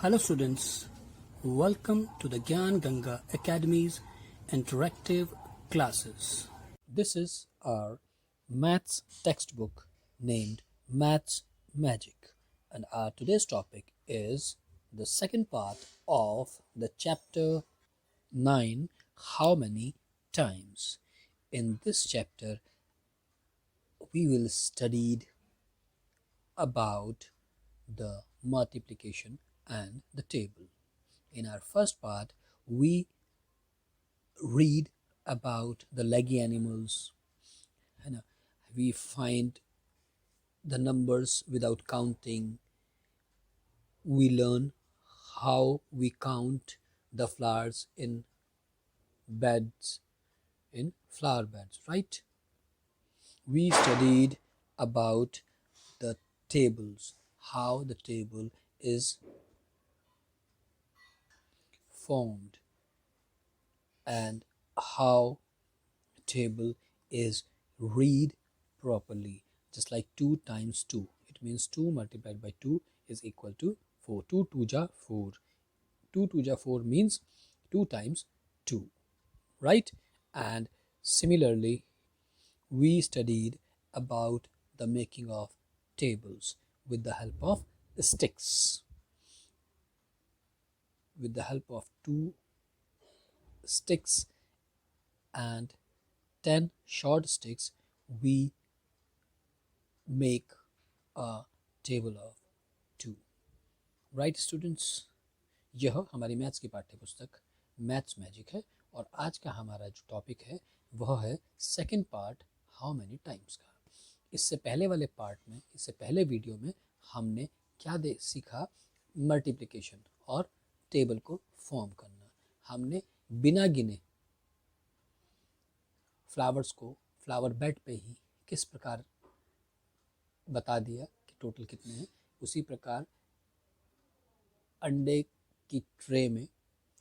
Hello students, welcome to the Gyan Ganga Academy's interactive classes. This is our maths textbook named Maths Magic, and our today's topic is the second part of the chapter 9, How Many Times. In this chapter we will study about the multiplication and the table. In our first part, we read about the leggy animals, and we find the numbers without counting. We learn how we count the flowers in beds, in flower beds, right? We studied about the tables, how the table is formed and how table is read properly, just like 2 times 2. It means 2 multiplied by 2 is equal to 4. 2 2 ja 4. 2 2 ja 4 means 2 times 2, right? And similarly, we studied about the making of tables with the help of sticks. With the help of 2 sticks and 10 short sticks, we make a table of 2. Right students, यह हमारी maths की पाठ्य पुस्तक maths magic है और आज का हमारा जो टॉपिक है वह है second part, how many times का। इससे पहले वाले पार्ट में, इससे पहले वीडियो में हमने क्या सीखा? मल्टीप्लिकेशन और टेबल को फॉर्म करना। हमने बिना गिने फ्लावर्स को फ्लावर बेड पे ही किस प्रकार बता दिया कि टोटल कितने हैं। उसी प्रकार अंडे की ट्रे में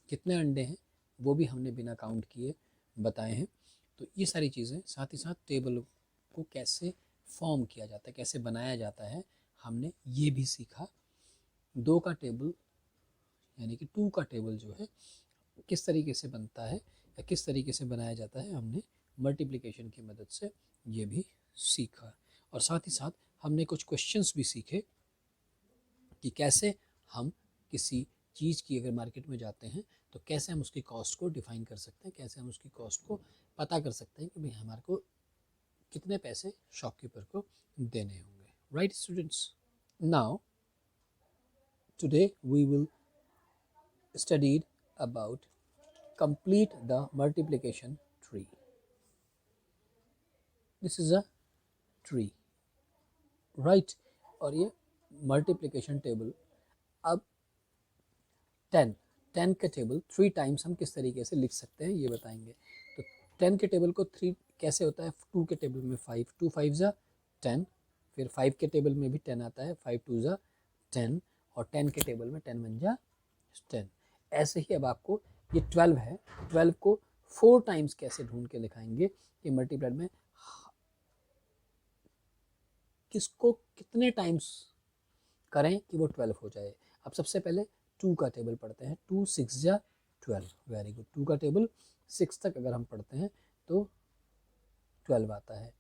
कितने अंडे हैं वो भी हमने बिना काउंट किए बताए हैं। तो ये सारी चीज़ें, साथ ही साथ टेबल को कैसे फॉर्म किया जाता है, कैसे बनाया जाता है, हमने ये भी सीखा। 2 का टेबल यानी कि 2 का टेबल जो है किस तरीके से बनता है या किस तरीके से बनाया जाता है, हमने मल्टीप्लिकेशन की मदद से ये भी सीखा। और साथ ही साथ हमने कुछ क्वेश्चंस भी सीखे कि कैसे हम किसी चीज़ की अगर मार्केट में जाते हैं तो कैसे हम उसकी कॉस्ट को डिफाइन कर सकते हैं, कैसे हम उसकी कॉस्ट को पता कर सकते हैं कि भाई हमारे को कितने पैसे शॉपकीपर को देने होंगे। Right students, now today we will studied about complete the multiplication tree. This is a tree, right? और ये मल्टीप्लिकेशन टेबल, अब 10 के टेबल 3 टाइम्स हम किस तरीके से लिख सकते हैं ये बताएंगे। तो 10 के टेबल को 3 कैसे होता है? 2 के टेबल में 5, 2 5 जा 10, फिर 5 के टेबल में भी 10 आता है, 5 2 जा 10, और 10 के टेबल में 10 1 जा 10। ऐसे ही अब आपको ये 12 है, 12 को 4 टाइम्स कैसे ढूंढ के दिखाएंगे कि मल्टीप्लाइड में किसको कितने टाइम्स करें कि वो 12 हो जाए। अब सबसे पहले 2 का टेबल पढ़ते हैं। 2 6 जा 12, वेरी गुड। 2 का टेबल 6 तक अगर हम पढ़ते हैं तो 12 आता है।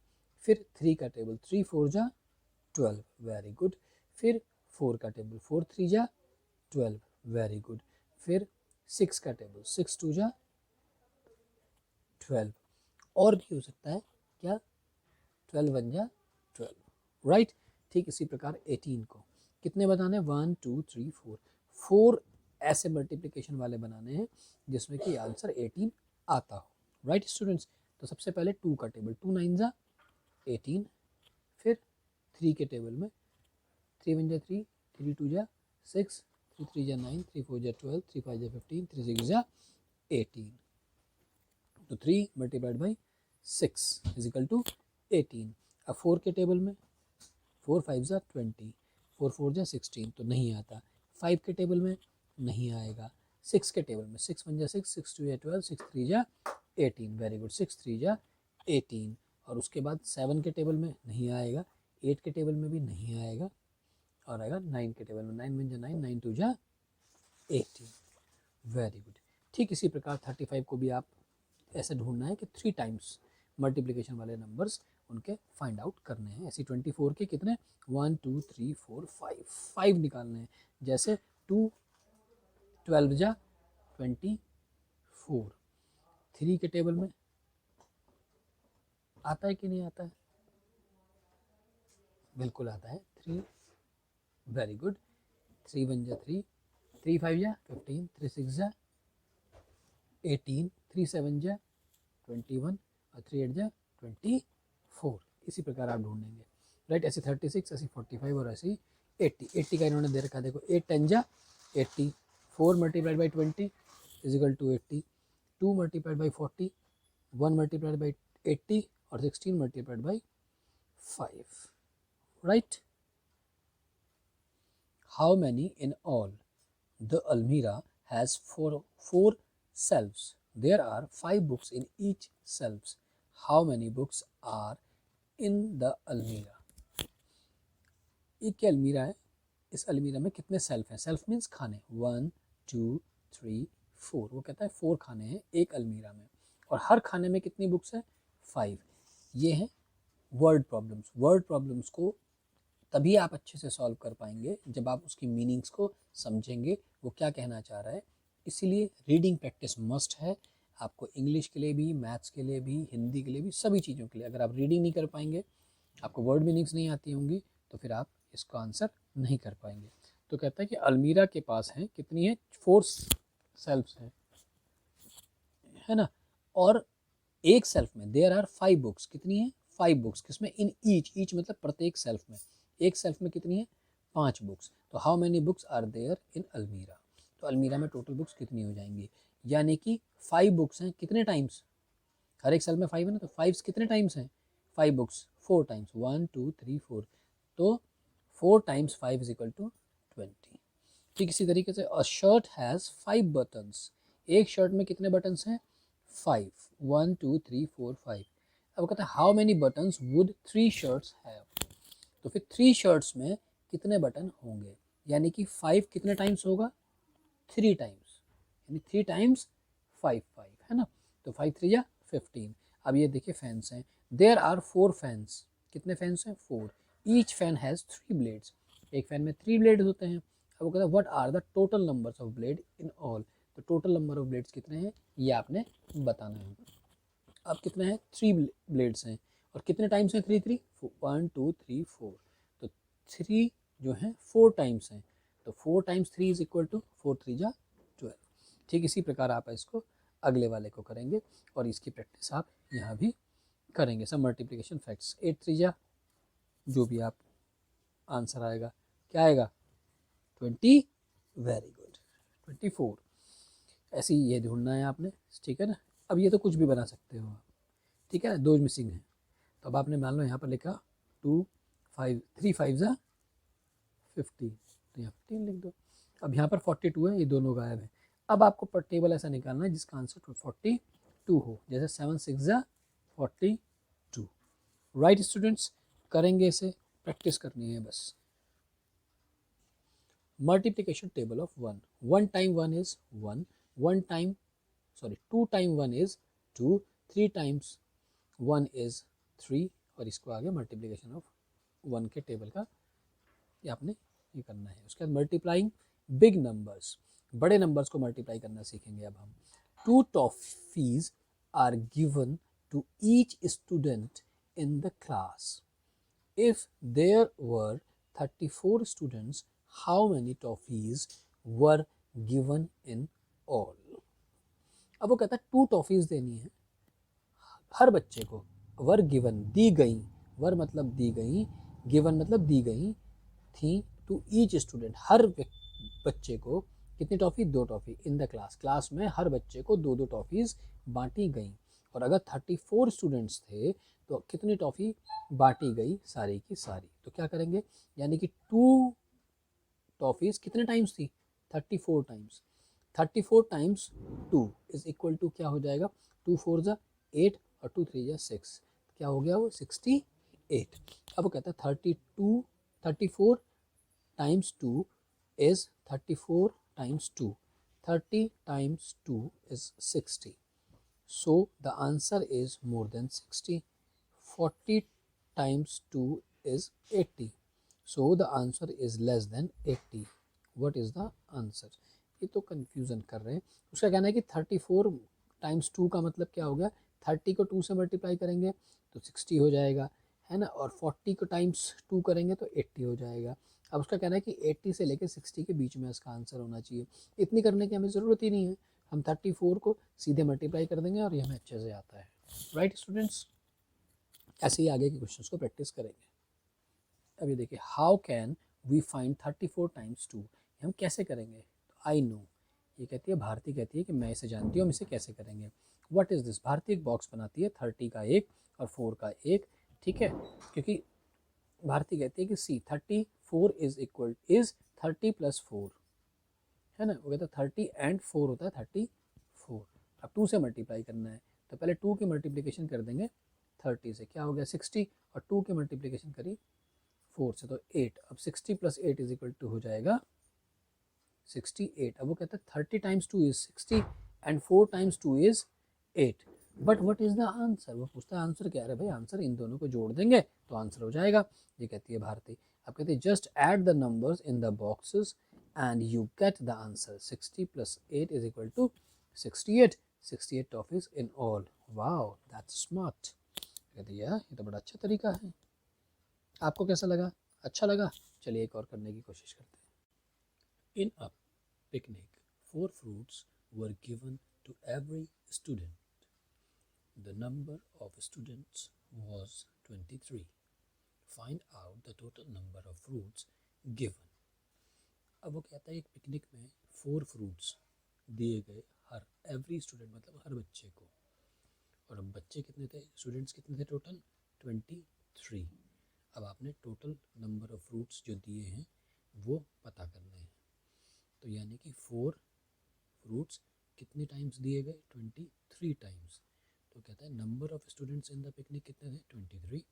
फिर 3 का टेबल 3 4 जा 12, वेरी गुड। फिर 4 का टेबल 4 3 जा 12, वेरी गुड। फिर 6 का टेबल 6 2 जा 12, और भी हो सकता है क्या? 12 1 जा 12, राइट? ठीक इसी प्रकार 18 को कितने बनाने? 1 2 3 4, 4 ऐसे मल्टीप्लिकेशन वाले बनाने हैं जिसमें कि आंसर 18 आता हो, राइट स्टूडेंट्स? तो सबसे पहले 2 का टेबल 2 9 जा 18, फिर 3 के टेबल में 3 1 जा 3, 3 2 जा 6, 3 3 जा 9, 3 4 जा 12, 3 5 जा 15, 3 6 जा 18। तो 3 multiplied by 6 is equal to 18। अब 4 के टेबल में 4 5 जा 20, 4 4 जा 16, तो नहीं आता। 5 के टेबल में नहीं आएगा। 6 के टेबल में 6 1 जा 6, 6 2 जा 12, 6 3 जा 18, वेरी गुड। 6 3 जा 18, और उसके बाद 7 के टेबल में नहीं आएगा, 8 के टेबल में भी नहीं आएगा, और आएगा 9 के टेबल में। 9 1 जा 9, 9 2 जा 18। Very good. ठीक इसी प्रकार 35 को भी आप ऐसे ढूंढना है कि 3 टाइम्स मल्टीप्लिकेशन वाले नंबर्स उनके फाइंड आउट करने हैं। ऐसे 24 के कितने 1 2 3 4 5 5 निकालने हैं। जैसे 2 12 जा 24, 3 के टेबल में आता है कि नहीं आता है? बिल्कुल आता है 3। Very good. 3 1 जा 3, 3 5 जा 15, 3 6 जा 18, 3 7 जा 21 और 3 8 जा 24। इसी प्रकार आप ढूंढेंगे, राइट। ऐसे 36, ऐसे 45 और ऐसे 80। 80 का इन्होंने दे रखा, देखो 8 10 जा 80, 4 multiplied by 20 is equal to 80, 2 multiplied by 40, 1 multiplied by 80 और 16 multiplied by 5, right. How many in all? The almirah has four shelves. There are 5 books in each shelves. How many books are in the almirah? एक अलमीरा है, इस अलमीरा में कितने self हैं? Self means खाने। 1 2 3 4। वो कहता है 4 खाने हैं एक अलमीरा में, और हर खाने में कितनी बुक्स है? 5। ये हैं वर्ड प्रॉब्लम्स। वर्ड प्रॉब्लम्स को तभी आप अच्छे से सॉल्व कर पाएंगे जब आप उसकी मीनिंग्स को समझेंगे, वो क्या कहना चाह रहा है। इसीलिए रीडिंग प्रैक्टिस मस्ट है आपको, इंग्लिश के लिए भी, मैथ्स के लिए भी, हिंदी के लिए भी, सभी चीज़ों के लिए। अगर आप रीडिंग नहीं कर पाएंगे, आपको वर्ड मीनिंग्स नहीं आती होंगी, तो फिर आप इसका आंसर नहीं कर पाएंगे। तो कहता है कि अलमीरा के पास हैं कितनी है? 4 सेल्फ्स हैं, है ना। और एक सेल्फ में देयर आर 5 बुक्स। कितनी है? 5 बुक्स। किसमें? इन ईच मतलब प्रत्येक सेल्फ में। एक सेल्फ में कितनी है? 5 बुक्स। तो how many books are there in अलमीरा? तो अलमीरा में टोटल बुक्स कितनी हो जाएंगी? यानी कि 5 बुक्स हैं कितने टाइम्स? हर एक सेल में 5 है ना, तो 5 कितने टाइम्स हैं? 5 बुक्स 4 टाइम्स, 1 2 3 4। तो 4 टाइम्स 5 इज इक्वल टू 20। ठीक इसी तरीके से अ शर्ट हैज़ 5 बटन्स। एक शर्ट में कितने बटन्स हैं? 5, 1 2 3 4 5। अब कहता है how many buttons would 3 shirts have? तो फिर 3 शर्ट्स में कितने बटन होंगे? यानी कि 5 कितने टाइम्स होगा? 3 टाइम्स, यानी 3 टाइम्स 5 5, है ना। तो 5 3 या 15। अब ये देखिए फैंस हैं। There are 4 fans. कितने फैंस हैं? 4। Each fan has 3 blades. एक फैन में 3 ब्लेड होते हैं। अब वो कहता है what are the total numbers of blade in all? तो टोटल नंबर ऑफ ब्लेड्स कितने हैं ये आपने बताना है। अब कितने हैं? 3 ब्लेड्स हैं। और कितने टाइम्स हैं? 3 3, 1 2 3 4। तो 3 जो हैं 4 टाइम्स हैं। तो 4 टाइम्स 3 इज इक्वल टू 4 3 जा 12। ठीक इसी प्रकार आप इसको अगले वाले को करेंगे, और इसकी प्रैक्टिस आप यहाँ भी करेंगे। सब मल्टीप्लिकेशन फैक्ट्स 8 3 जा, जो भी आप आंसर आएगा क्या आएगा? 20। Very good. 24। ऐसे ही ये ढूंढना है आपने, ठीक है ना। अब ये तो कुछ भी बना सकते हो आप, ठीक है ना। 2 मिसिंग है, तो अब आपने मान लो यहाँ पर लिखा 2 5 3 5 जा 50, तो यहाँ 15 लिख दो। अब यहाँ पर 42 है, ये दोनों गायब है। अब आपको पर टेबल ऐसा निकालना है जिसका आंसर 42 हो। जैसे 7 6 जा 42। राइट स्टूडेंट्स, करेंगे इसे, प्रैक्टिस करनी है बस। Multiplication table of 1। 1 time 1 is 1, 2 time 1 is 2, 3 times 1 is 3, और इसको आगे मल्टीप्लिकेशन ऑफ 1 के टेबल का ये आपने ये करना है। उसके बाद मल्टीप्लाइंग बिग नंबर्स, बड़े नंबर्स को मल्टीप्लाई करना सीखेंगे अब हम। 2 toffees are given to each student in the class. If there were 34 students, how many toffees were given in all? अब वो कहता है 2 टॉफीज देनी है हर बच्चे को। वर गिवन दी गई, वर मतलब दी गई, गिवन मतलब दी गई थी, टू ईच स्टूडेंट हर बच्चे को कितनी toffee? 2 toffee. In the class, class में हर बच्चे को 2 2 टॉफ़ीज़ बांटी गई। और अगर 34 स्टूडेंट्स थे तो कितनी टॉफ़ी बांटी गई? सारी की सारी। तो क्या करेंगे? यानी कि 2 टॉफ़ीज़ कितने टाइम्स थी? 34 times. 34 times 2 is equal to क्या हो जाएगा? 2 4 जा 8 और 2 3 जा 6। क्या हो गया वो? 68। अब वो कहता है 34 times 2 is 34 times 2. 30 times 2 is 60. So the answer is more than 60. 40 times 2 is 80. So the answer is less than 80. What is the answer? ये तो कन्फ्यूज़न कर रहे हैं. उसका कहना है कि 34 टाइम्स 2 का मतलब क्या हो गया, 30 को 2 से मल्टीप्लाई करेंगे तो 60 हो जाएगा, है ना, और 40 को टाइम्स 2 करेंगे तो 80 हो जाएगा. अब उसका कहना है कि 80 से लेकर 60 के बीच में इसका आंसर होना चाहिए. इतनी करने की हमें ज़रूरत ही नहीं है, हम 34 को सीधे मल्टीप्लाई कर देंगे और ये हमें अच्छे से आता है. राइट स्टूडेंट्स, ऐसे ही आगे के क्वेश्चंस को प्रैक्टिस करेंगे. अभी देखिए, how can we find 34 times 2, हम कैसे करेंगे. आई नो, ये कहती है, भारती कहती है कि मैं इसे जानती हूँ, हम इसे कैसे करेंगे. व्हाट इज़ दिस, भारती एक बॉक्स बनाती है 30 का एक और 4 का एक, ठीक है, क्योंकि भारती कहती है कि सी 34 इज इक्वल इज 30 प्लस 4, है ना, वो कहता है 30 एंड 4 होता है 34. अब 2 से मल्टीप्लाई करना है तो पहले 2 की मल्टीप्लिकेशन कर देंगे 30 से, क्या हो गया 60, और 2 की मल्टीप्लिकेशन करी 4 से तो 8. अब 60 प्लस 8 इज इक्वल टू हो जाएगा 68. अब वो कहता है 30 times 2 is 60 and 4 times 2 is 8. But what is the answer, वो पूछता है आंसर क्या है. भाई आंसर इन दोनों को जोड़ देंगे तो आंसर हो जाएगा, ये कहती है भारती. अब कहती है just add the numbers in the boxes and you get the answer. 60 plus 8 is equal to 68. 68 toffees in all. Wow, that's smart. कहते हैं यार, ये तो बड़ा अच्छा तरीका है. आपको कैसा लगा, अच्छा लगा? चलिए एक और करने की कोशिश करते हैं. In a picnic, 4 fruits were given to every student. The number of students was 23. Find out the total number of fruits given. अब वो कहता है एक पिकनिक में 4 फ्रूट्स दिए गए हर एवरी स्टूडेंट, मतलब हर बच्चे को. और अब बच्चे कितने थे, स्टूडेंट्स कितने थे टोटल, 23. अब आपने टोटल नंबर ऑफ फ्रूट्स जो दिए हैं वो पता करने हैं. तो यानी कि 4 फ्रूट्स कितने टाइम्स दिए गए, 23 टाइम्स. तो कहता है number of students in the picnic कितने थे, 23.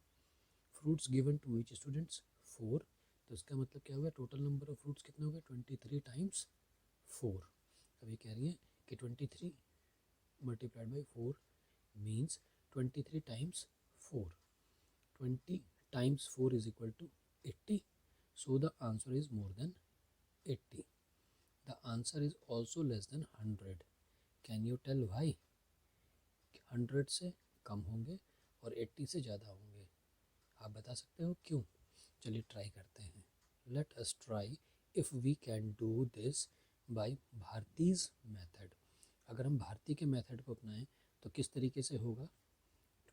Fruits given to each students 4. तो इसका मतलब क्या हुआ, टोटल नंबर ऑफ फ्रूट्स कितने हो गए, 23 टाइम्स 4. अब ये कह रही है कि 23 multiplied by 4 means 23 times 4. 20 times 4 is equal to 80. So the answer is more than 80. The answer is also less than 100. Can you tell why. 100 से कम होंगे और 80 से ज़्यादा होंगे. आप बता सकते हो क्यों. चलिए ट्राई करते हैं. Let us try if we can do this by Bharti's method. अगर हम भारती के मेथड को अपनाएं तो किस तरीके से होगा.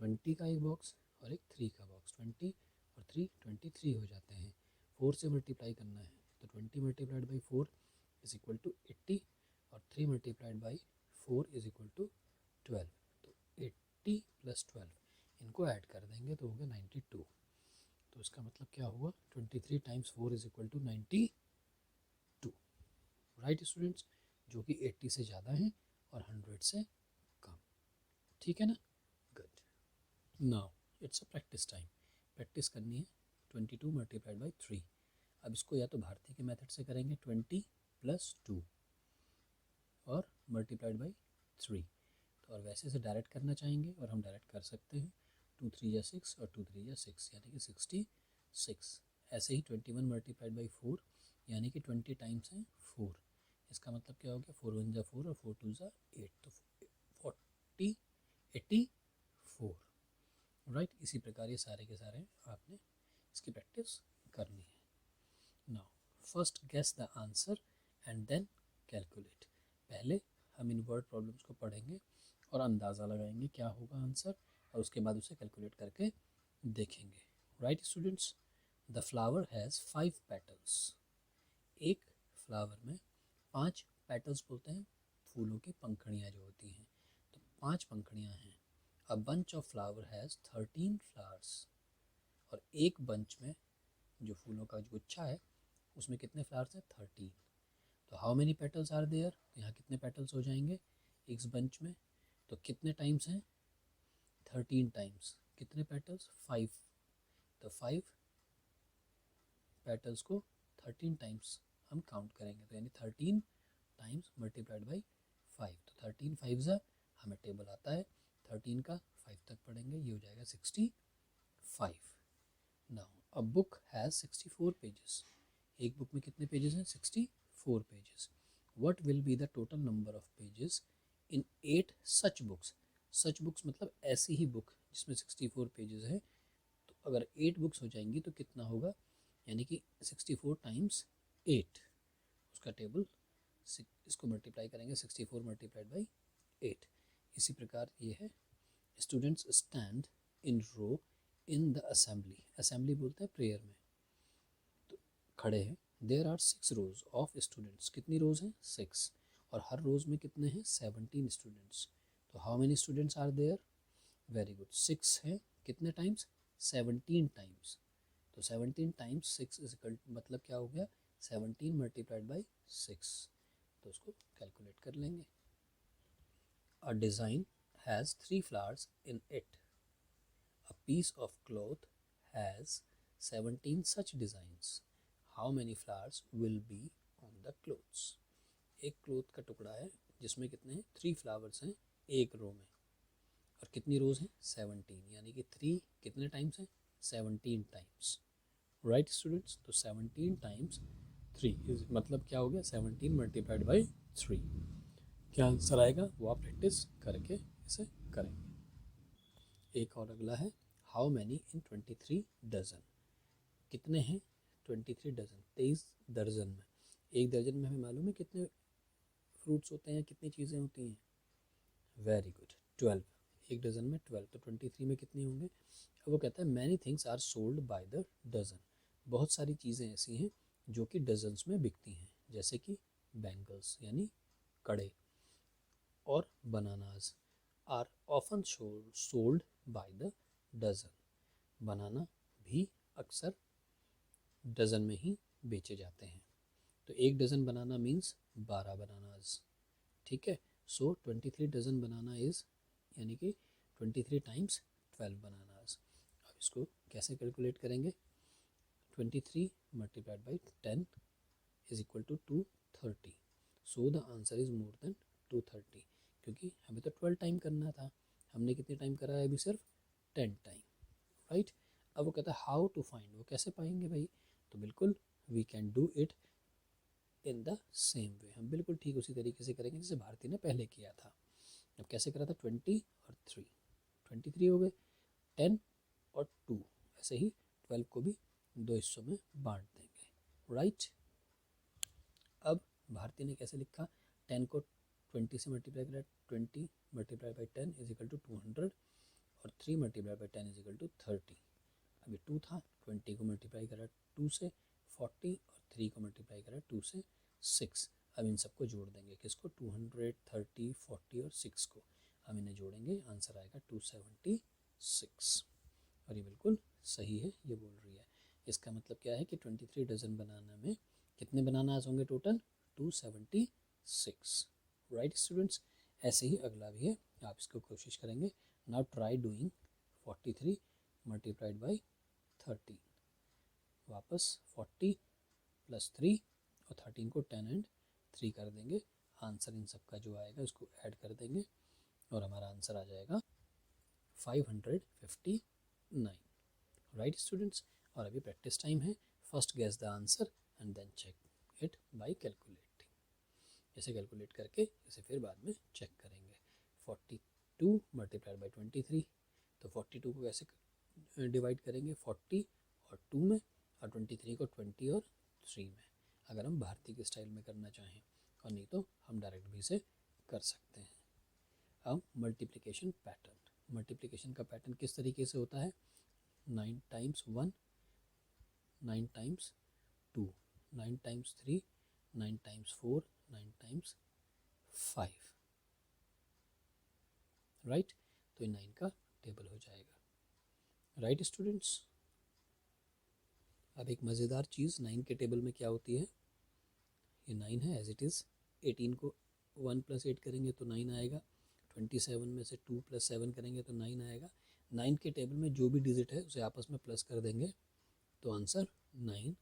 20 का एक बॉक्स और एक 3 का बॉक्स, 20 और 3 23 हो जाते हैं. 4 से मल्टीप्लाई करना है तो 20 multiplied by 4 is equal to 80 और 3 multiplied by 4 is equal to 12. तो 80 प्लस 12 इनको ऐड कर देंगे तो होगा 92. तो इसका मतलब क्या हुआ, 23 times 4 is equal to 92. Right students, जो कि 80 से ज़्यादा हैं और 100 से कम. ठीक है ना, good. Now it's a practice time. Practice करनी है 22 मल्टीप्लाइड बाई 3. अब इसको या तो भारती के मेथड से करेंगे 20 प्लस 2 और मल्टीप्लाइड बाई 3. तो और वैसे से डायरेक्ट करना चाहेंगे और हम डायरेक्ट कर सकते हैं. 2 3 या 6 और 2 3 या 6 यानी कि 66. ऐसे ही 21 मल्टीप्लाइड बाई 4 यानी कि 20 टाइम्स है 4. इसका मतलब क्या हो गया, 4 1 जा 4 और 4 2 जा 8. तो 40 84. राइट. इसी प्रकार ये सारे के सारे आपने इसकी प्रैक्टिस करनी है. Now first guess the answer and then calculate. पहले हम इन वर्ड प्रॉब्लम्स को पढ़ेंगे और अंदाज़ा लगाएंगे क्या होगा आंसर, और उसके बाद उसे कैलकुलेट करके देखेंगे. Right students, the flower has 5 petals. एक फ्लावर में 5 पेटल्स बोलते हैं फूलों की पंखड़ियाँ जो होती हैं. तो 5 पंखड़ियाँ हैं. A bunch of flower has 13 flowers. और एक बंच में जो फूलों का गुच्छा है उसमें कितने फ्लावर्स हैं, 13. तो how many petals are there, यहाँ कितने पेटल्स हो जाएंगे इस बंच में. तो कितने टाइम्स हैं, 13 टाइम्स. कितने पेटल्स, 5. तो 5 पेटल्स को 13 टाइम्स हम काउंट करेंगे. तो यानी 13 टाइम्स मल्टीप्लाइड बाई 5, तो 13 फाइव ज़ा हमें टेबल आता है 13 का 5 तक पढ़ेंगे, ये हो जाएगा 65। Now a book has 64 pages, एक बुक में कितने पेजेस हैं? 64 pages. What will be the total number of pages in 8 such books? Such books मतलब ऐसी ही बुक जिसमें 64 पेजेस है, तो अगर 8 बुक्स हो जाएंगी तो कितना होगा, यानी कि 64 टाइम्स 8, उसका टेबल इसको मल्टीप्लाई करेंगे 64 मल्टीप्लाइड बाई 8। इसी प्रकार ये है, students stand in row in the assembly, assembly बोलते हैं प्रेयर में, तो खड़े हैं। There are 6 rows of students, कितनी रोज हैं? 6, और हर रोज में कितने हैं? 17 स्टूडेंट्स। तो how many students are there? Very good, 6 हैं, कितने टाइम्स? 17 टाइम्स। तो 17 टाइम्स 6 इज इक्वल, मतलब क्या हो गया? 17 मल्टीप्लाइड बाई 6, तो उसको कैलकुलेट कर लेंगे। A design has 3 flowers in it. A piece of cloth has 17 such designs. How many flowers will be on the clothes? एक क्लोथ का टुकड़ा है जिसमें कितने हैं? 3 फ्लावर्स हैं एक रो में, और कितनी रोज हैं? 17, यानी कि 3 कितने टाइम्स हैं? 17 टाइम्स। राइट स्टूडेंट्स, तो 17 टाइम्स 3 मतलब क्या हो गया? 17 मल्टीप्लाइड बाई 3। क्या आंसर आएगा वो आप प्रैक्टिस करके इसे करेंगे। एक और अगला है, हाउ मैनी इन 23 डजन, कितने हैं 23 डजन? 23 दर्जन में। एक दर्जन में हमें मालूम है कितने फ्रूट्स होते हैं, कितनी चीज़ें होती हैं? वेरी गुड, 12, एक डजन में 12, तो 23 में कितनी होंगे? अब वो कहता है many things are sold by the dozen, बहुत सारी चीज़ें ऐसी हैं जो कि डजन्स में बिकती हैं, जैसे कि बैंगल्स यानी कड़े, और bananas are often sold by the dozen, banana भी अक्सर डजन में ही बेचे जाते हैं। तो एक डजन बनाना मीन्स 12 बनानाज, ठीक है। सो 23 डजन बनाना इज, यानी कि 23 टाइम्स 12 बनानाज। अब इसको कैसे कैलकुलेट करेंगे? 23 multiplied by 10 is equal to 230। So the answer is more than 230, क्योंकि हमें तो 12 टाइम करना था, हमने कितने टाइम करा है? अभी सिर्फ 10 टाइम, राइट। अब वो कहता है हाउ टू फाइंड, वो कैसे पाएंगे भाई? तो बिल्कुल we can do it in the same way, हम बिल्कुल ठीक उसी तरीके से करेंगे जैसे भारती ने पहले किया था। अब कैसे करा था? 20 और 3, 23 हो गए, 10 और 2, ऐसे ही 12 को भी 2 हिस्सों में बांट देंगे, राइट। अब भारती ने कैसे लिखा? 10 को 20 से मल्टीप्लाई करा, 20 multiply by 10 is equal to 200, और 3 multiply by 10 is equal to 30। अभी 2 था, 20 को मल्टीप्लाई करा 2 से 40, और 3 को मल्टीप्लाई करा 2 से 6। अब इन सबको जोड़ देंगे, किसको? 200, 30, 40 और 6 को हम इन्हें जोड़ेंगे, आंसर आएगा 276। और ये बिल्कुल सही है, ये बोल रही है। इसका मतलब क्या है कि 23 डजन बनाना में कितने बनानाज होंगे टोटल? 276, right students. ऐसे ही अगला भी है, आप इसको कोशिश करेंगे। Now try doing 43 multiplied by 13, वापस 40 प्लस 3 और 13 को 10 एंड 3 कर देंगे, आंसर इन सब का जो आएगा उसको ऐड कर देंगे, और हमारा आंसर आ जाएगा 559, राइट स्टूडेंट्स। और अभी प्रैक्टिस टाइम है, first guess the answer and then check it by calculating, ऐसे कैलकुलेट करके इसे फिर बाद में चेक करेंगे। 42 मल्टीप्लाइड बाई 23, तो 42 को कैसे डिवाइड करेंगे? 40 और 2 में, और 23 को 20 और 3 में, अगर हम भारतीय के स्टाइल में करना चाहें, और नहीं तो हम डायरेक्ट भी इसे कर सकते हैं। अब मल्टीप्लिकेशन पैटर्न, मल्टीप्लिकेशन का पैटर्न किस तरीके से होता है? 9 times 1, 9 times 2, 9 times 3, 9 times 4, 9 times 5, right. तो ये 9 का टेबल हो जाएगा, राइट स्टूडेंट्स। अब एक मज़ेदार चीज़ 9 के टेबल में क्या होती है? ये 9 है एज इट इज़, 18 को 1 + 8 करेंगे तो 9 आएगा, 27 में से 2 + 7 करेंगे तो 9 आएगा। 9 के टेबल में जो भी डिजिट है उसे आपस में प्लस कर देंगे तो आंसर 9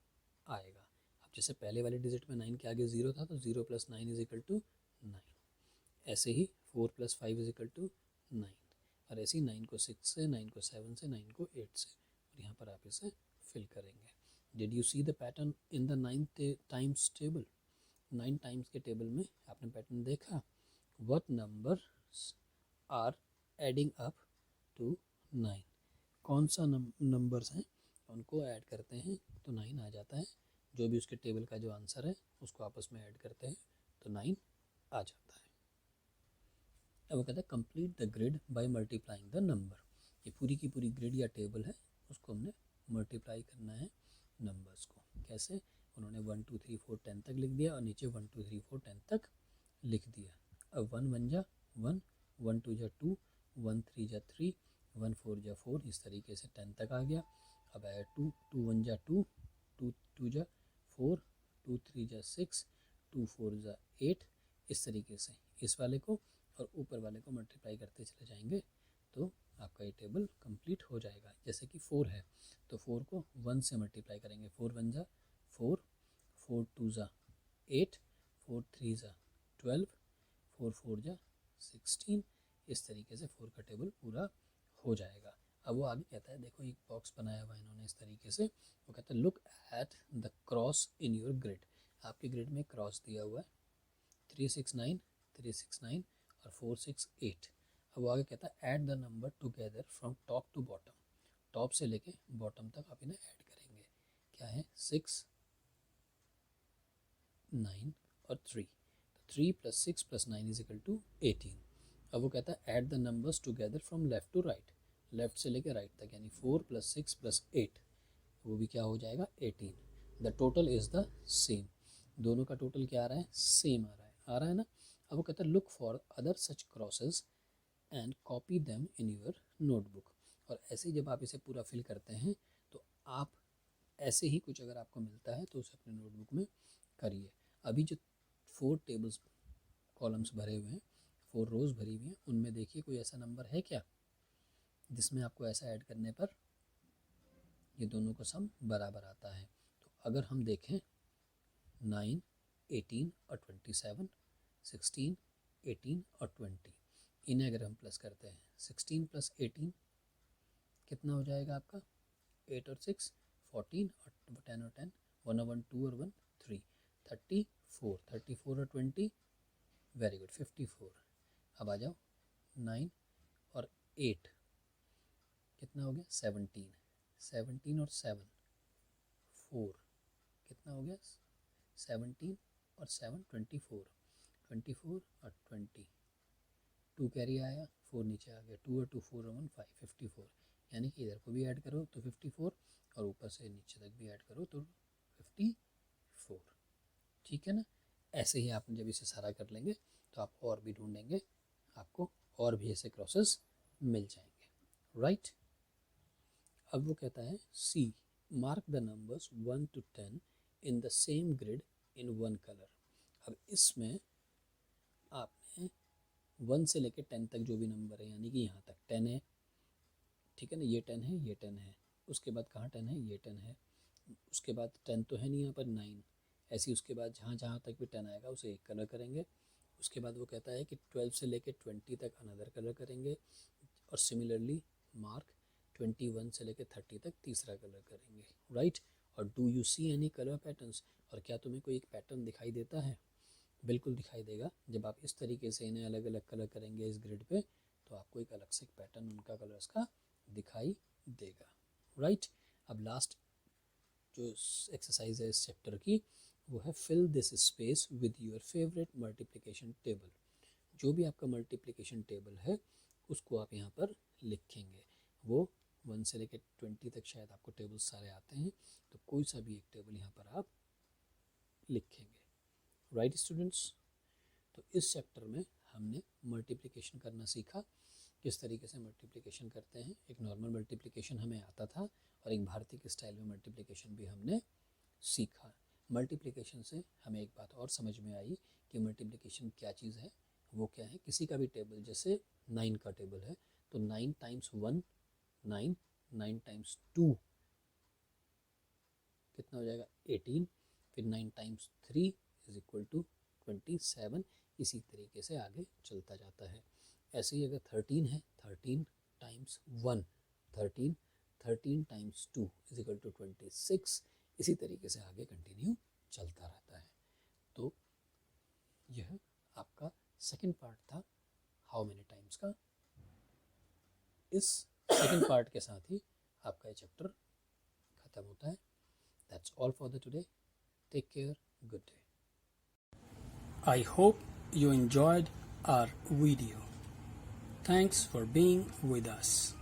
आएगा। अब अब जैसे पहले वाले डिजिट में 9 के आगे 0 था तो 0 + 9 = 9। ऐसे ही 4 + 5 = 9, और ऐसे ही 9 को 6 से, 9 को 7 से, 9 को 8 से, और यहाँ पर आप इसे फिल करेंगे। Did you see the pattern in the 9 times table? 9 times के टेबल में आपने पैटर्न देखा। What numbers are adding up to 9? कौन सा नंबर्स हैं उनको ऐड करते हैं तो 9 आ जाता है। जो भी उसके टेबल का जो आंसर है उसको आपस में ऐड करते हैं तो 9 आ जाता है। अब वो कहता है complete the grid by multiplying the number. ये पूरी की पूरी ग्रिड या टेबल है, उसको हमने मल्टीप्लाई करना है नंबर्स को। कैसे? उन्होंने 1 2 3 4 10 तक लिख दिया और नीचे 1 2 3 4 10 तक लिख दिया। अब 1 1 जा 1, 1 2 जा 2, 1 3 जा 3, 1 4 जा 4, इस तरीके से 10 तक आ गया। अब आया 2 2 1 जा 2, 2 2 जा 4, 2 3 जा 6, 2 4 जा 8, इस तरीके से इस वाले को और ऊपर वाले को मल्टीप्लाई करते चले जाएंगे तो आपका ये टेबल कंप्लीट हो जाएगा। जैसे कि 4 है तो 4 को 1 से मल्टीप्लाई करेंगे, 4 1 जा 4, 4 2 जा 8, 4 3 जा 12, 4 4 जा 16, इस तरीके से 4 का टेबल पूरा हो जाएगा। अब वो आगे कहता है, देखो एक बॉक्स बनाया हुआ है इन्होंने इस तरीके से। वो कहता है look at the cross in your grid. आपके ग्रिड में क्रॉस दिया हुआ है 3 6 9, 3 6 9 और 4 6 8। अब वो आगे कहता है add the number together from top to bottom. Top से लेके बॉटम तक आप इन्हें ऐड करेंगे। क्या है? 6 9 और 3, तो 3 + 6 + 9 = 18। अब वो कहता है add the numbers together from left to right. Left से लेके राइट तक, यानी 4 + 6 + 8, वो भी क्या हो जाएगा? 18। The total is the same. दोनों का टोटल क्या आ रहा है? सेम आ रहा है ना। अब वो कहता है look for other such crosses and copy them in your notebook. और ऐसे ही जब आप इसे पूरा फिल करते हैं तो आप ऐसे ही कुछ अगर आपको मिलता है तो उसे अपने नोटबुक में करिए। अभी जो 4 टेबल्स कॉलम्स भरे हुए हैं, 4 रोज़ भरी हुई हैं, उनमें देखिए कोई ऐसा नंबर है क्या जिसमें आपको ऐसा ऐड करने पर ये दोनों का सम बराबर आता है। तो अगर हम देखें 9 18 और 27, 16 18 और 20, इन्हें अगर हम प्लस करते हैं 16 + 18 कितना हो जाएगा आपका? 8 और 6 14 और 10 और 10 1 और 1 2 और 1 3 34, 34 और 20 वेरी गुड 54। अब आ जाओ 9 और 8 कितना हो गया? 17, 17 और 7 4 कितना हो गया? 17 और 7 24, 24 और 20 2 कैरी आया, 4 नीचे आ गया, 2 और 2 4 और 1 5 54। यानी कि इधर को भी ऐड करो तो 54 और ऊपर से नीचे तक भी ऐड करो तो 54। ठीक है ना। ऐसे ही आप जब इसे सारा कर लेंगे तो आप और भी ढूंढेंगे, आपको और भी ऐसे क्रॉसेस मिल जाएंगे। राइट। अब वो कहता है see mark the numbers 1 to 10 in the same grid in one colour. अब इसमें आपने 1 से लेकर 10 तक जो भी नंबर है, यानी कि यहाँ तक 10 है, ठीक है ना, ये 10 है, ये 10 है, उसके बाद कहाँ 10 है? ये 10 है, उसके बाद 10 तो है नहीं यहाँ पर 9, ऐसी उसके बाद जहाँ जहाँ तक भी 10 आएगा उसे एक कलर करेंगे। उसके बाद वो कहता है कि 12 से लेकर 20 तक अनदर कलर करेंगे, और सिमिलरली मार्क 21 से लेकर 30 तक तीसरा कलर करेंगे। राइट। और do you see any colour patterns? और क्या तुम्हें कोई एक पैटर्न दिखाई देता है? बिल्कुल दिखाई देगा। जब आप इस तरीके से इन्हें अलग अलग कलर करेंगे इस ग्रिड पे तो आपको एक अलग से पैटर्न उनका कलर्स का दिखाई देगा। राइट। अब लास्ट जो एक्सरसाइज है इस चैप्टर की वो है fill this space with your favourite multiplication table. जो भी आपका मल्टीप्लिकेशन टेबल है उसको आप यहाँ पर लिखेंगे। वो 1 से लेकर 20 तक शायद आपको टेबल्स सारे आते हैं, तो कोई सा भी एक टेबल यहाँ पर आप लिखेंगे। Right students. तो इस चैप्टर में हमने मल्टीप्लिकेशन करना सीखा, किस तरीके से मल्टीप्लिकेशन करते हैं। एक नॉर्मल मल्टीप्लिकेशन हमें आता था और एक भारतीय के स्टाइल में मल्टीप्लिकेशन भी हमने सीखा। मल्टीप्लिकेशन से हमें एक बात और समझ में आई कि मल्टीप्लिकेशन क्या चीज़ है। वो क्या है? किसी का भी टेबल, जैसे 9 का टेबल है तो 9 × 1 9, 9 × 2 कितना हो जाएगा? 18, फिर 9 टाइम्स 3 इज इक्वल टू 27, इसी तरीके से आगे चलता जाता है। ऐसे ही अगर 13 है, 13 times 1 13, 13 times 2 is equal to 26, इसी तरीके से आगे कंटिन्यू चलता रहता है। तो यह आपका सेकंड पार्ट था हाउ मेनी टाइम्स का। इस सेकंड पार्ट के साथ ही आपका ये चैप्टर खत्म होता है। That's all for the today. Take care, good day. I hope you enjoyed our video. Thanks for being with us.